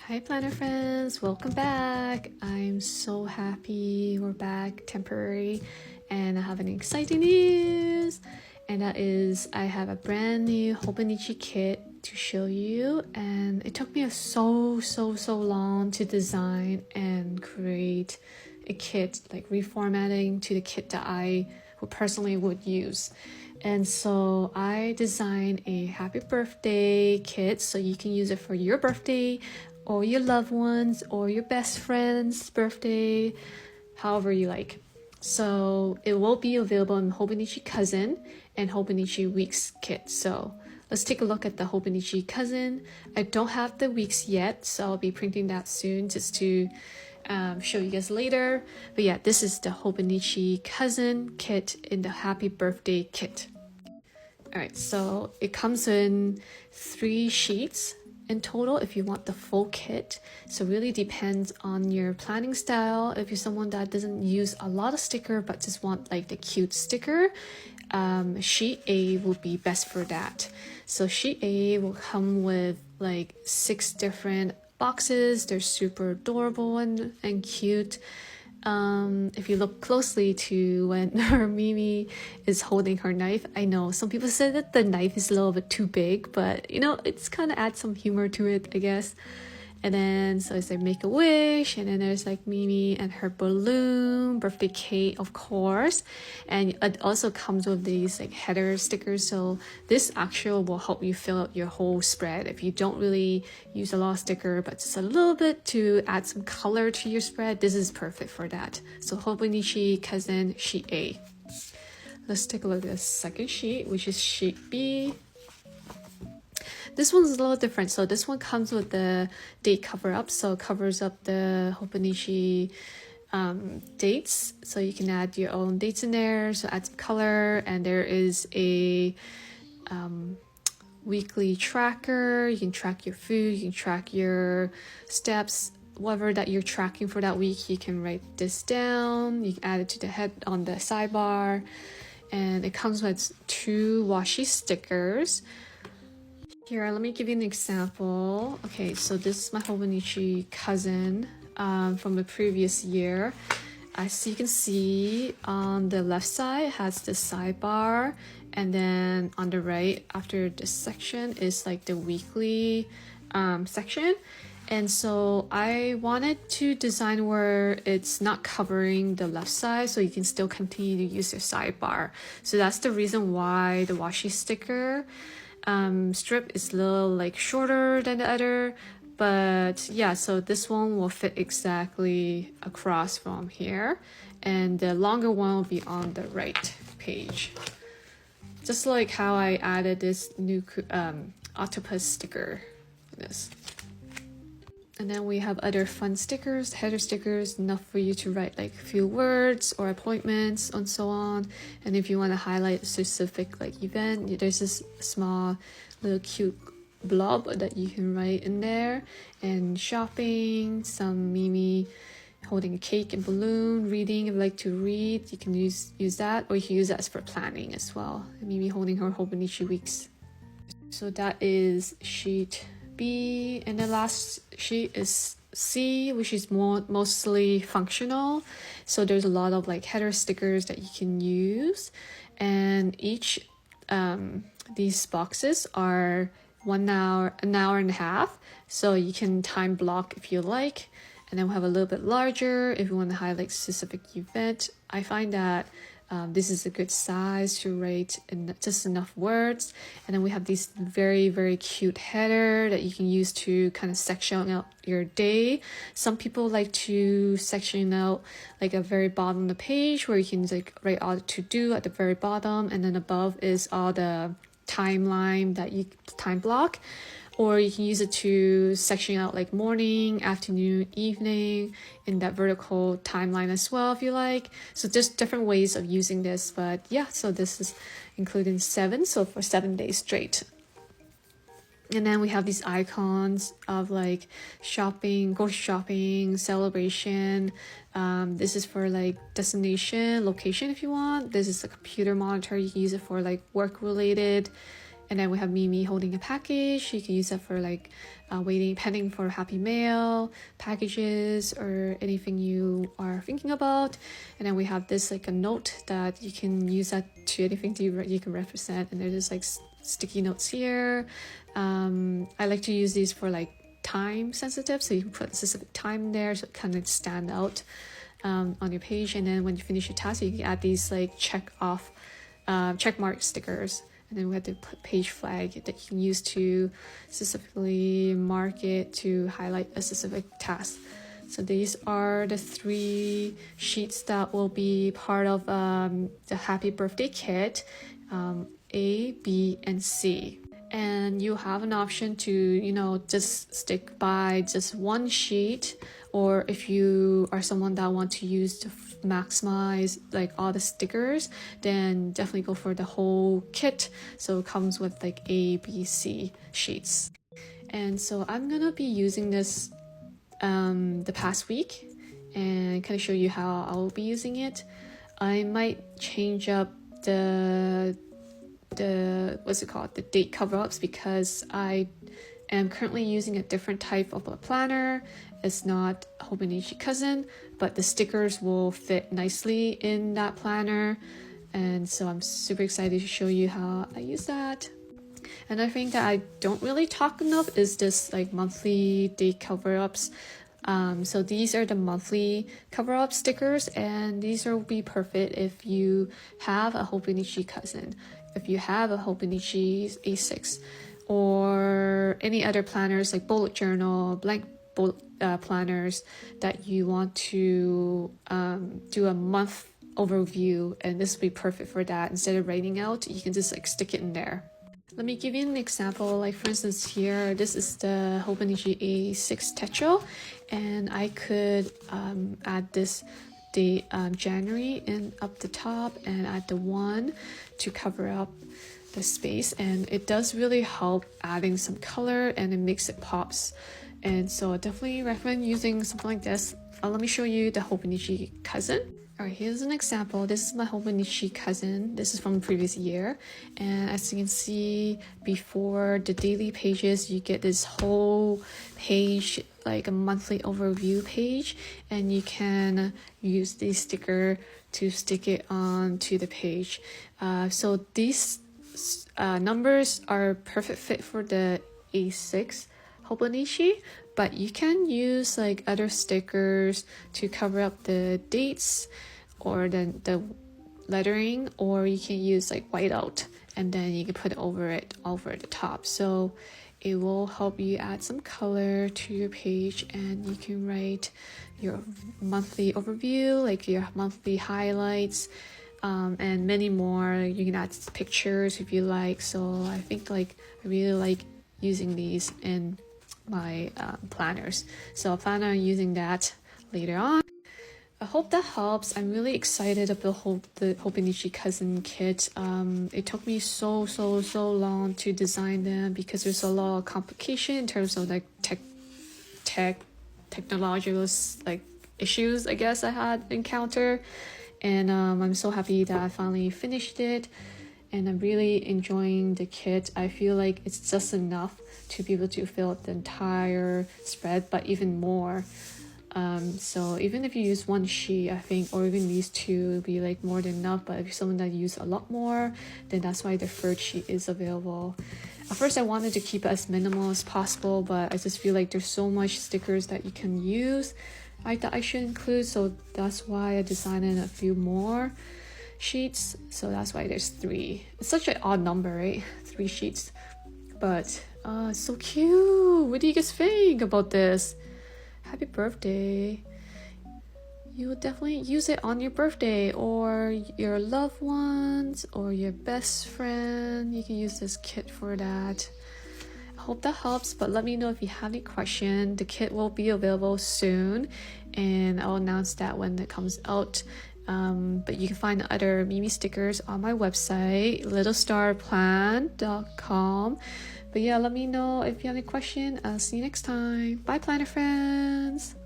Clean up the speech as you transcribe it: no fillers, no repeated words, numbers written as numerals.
Hi planner friends, welcome back. I'm so happy we're back temporary and I have an exciting news, and that is I have a brand new Hobonichi kit to show you, and it took me so long to design and create a kit, like reformatting to the kit that I personally would use. And so I designed a happy birthday kit so you can use it for your birthday or your loved ones or your best friend's birthday, however you like. So it will be available in Hobonichi Cousin and Hobonichi Weeks kit. So let's take a look at the Hobonichi Cousin. I don't have the Weeks yet, so I'll be printing that soon just to show you guys later. But yeah, this is the Hobonichi Cousin kit in the Happy Birthday kit. Alright, so it comes in 3 sheets in total if you want the full kit. So really depends on your planning style. If you're someone that doesn't use a lot of sticker but just want like the cute sticker, sheet A will be best for that. So sheet A will come with like 6 different boxes. They're super adorable and cute. If you look closely to when her Mimi is holding her knife, I know some people said that the knife is a little bit too big, but you know, it's kind of adds some humor to it, I guess. And then so it's like make a wish, and then there's like Mimi and her balloon, birthday cake, of course. And it also comes with these like header stickers, so this actually will help you fill out your whole spread if you don't really use a lot of sticker but just a little bit to add some color to your spread. This is perfect for that. So Hobonichi Cousin sheet A. Let's take a look at the second sheet, which is sheet B. This one's a little different. So this one comes with the date cover up, so it covers up the Hobonichi dates, so you can add your own dates in there, so add some color. And there is a weekly tracker. You can track your food, you can track your steps, whatever that you're tracking for that week. You can write this down, you can add it to the head on the sidebar. And it comes with 2 washi stickers. Here, let me give you an example. Okay, so this is my Hobonichi Cousin from the previous year. As you can see, on the left side has the sidebar, and then on the right, after this section, is like the weekly section. And so I wanted to design where it's not covering the left side, so you can still continue to use your sidebar. So that's the reason why the washi sticker strip is a little like shorter than the other. But yeah, so this one will fit exactly across from here, and the longer one will be on the right page, just like how I added this new octopus sticker for this. And then we have other fun stickers, header stickers, enough for you to write like a few words or appointments and so on. And if you want to highlight a specific like event, there's this small little cute blob that you can write in there. And shopping, some Mimi holding a cake and balloon, reading. If you like to read, you can use that, or you can use that for planning as well. Mimi holding her Hobonichi Weeks. So that is sheet B, and the last sheet is C, which is mostly functional. So there's a lot of like header stickers that you can use, and each these boxes are an hour and a half, so you can time block if you like. And then we have a little bit larger if you want to highlight specific event. I find that this is a good size to write in just enough words. And then we have these very cute header that you can use to kind of section out your day. Some people like to section out like a very bottom of the page where you can like write all the to do at the very bottom, and then above is all the timeline that you time block. Or you can use it to section out like morning, afternoon, evening in that vertical timeline as well if you like. So there's different ways of using this, but yeah, so this is including 7, so for 7 days straight. And then we have these icons of like shopping, grocery shopping, celebration. This is for like destination, location if you want. This is a computer monitor. You can use it for like work related And then we have Mimi holding a package. You can use that for like waiting, pending for Happy Mail packages or anything you are thinking about. And then we have this like a note that you can use that to anything you can represent. And there's like sticky notes here. I like to use these for like time sensitive, so you can put a specific time there so it kind of stand out on your page. And then when you finish your task, you can add these like check mark stickers. And then we have the page flag that you can use to specifically mark it to highlight a specific task. So these are the 3 sheets that will be part of the happy birthday kit, A, B, and C. And you have an option to, you know, just stick by just one sheet, or if you are someone that want to use to maximize like all the stickers, then definitely go for the whole kit. So it comes with like A, B, C sheets. And so I'm gonna be using this the past week and kind of show you how I'll be using it. I might change up the date cover-ups, because I am currently using a different type of a planner. It's not Hobonichi Cousin, but the stickers will fit nicely in that planner, and so I'm super excited to show you how I use that. Another thing that I don't really talk enough is this like monthly date cover-ups. So these are the monthly cover-up stickers, and these will be perfect if you have a Hobonichi Cousin, if you have a Hobonichi A6, or any other planners like bullet journal, blank bullet planners that you want to do a month overview, and this will be perfect for that. Instead of writing out, you can just like stick it in there. Let me give you an example. Like for instance here, this is the Hobonichi A6 Techo, and I could add this date January and up the top, and add the 1 to cover up the space, and it does really help adding some color, and it makes it pops. And so I definitely recommend using something like this. Let me show you the Hobonichi Cousin. Alright, here's an example. This is my Hobonichi Cousin. This is from the previous year, and as you can see, before the daily pages, you get this whole page, like a monthly overview page, and you can use the sticker to stick it onto the page. So these numbers are perfect fit for the A6 Hobonichi, but you can use like other stickers to cover up the dates or the lettering, or you can use like whiteout, and then you can put it over the top. So it will help you add some color to your page, and you can write your monthly overview, like your monthly highlights, and many more. You can add pictures if you like. So I think like I really like using these in my planners, so I plan on using that later on. I hope that helps. I'm really excited about the Hobonichi Cousin kit. It took me so long to design them, because there's a lot of complication in terms of like technological like issues I guess I had encountered, and I'm so happy that I finally finished it, and I'm really enjoying the kit. I feel like it's just enough to be able to fill the entire spread, but even more. So even if you use one sheet, I think, or even these 2 will be like more than enough. But if you're someone that use a lot more, then that's why the 3rd sheet is available. At first I wanted to keep it as minimal as possible, but I just feel like there's so much stickers that you can use I thought I should include, so that's why I designed a few more sheets. So that's why there's 3. It's such an odd number, right? 3 sheets, but it's so cute. What do you guys think about this? Happy birthday. You will definitely use it on your birthday, or your loved ones, or your best friend. You can use this kit for that. I hope that helps, but let me know if you have any question. The kit will be available soon, and I'll announce that when it comes out. But you can find other Mimi stickers on my website, littlestarplan.com. But yeah, let me know if you have any question. I'll see you next time. Bye, planner friends.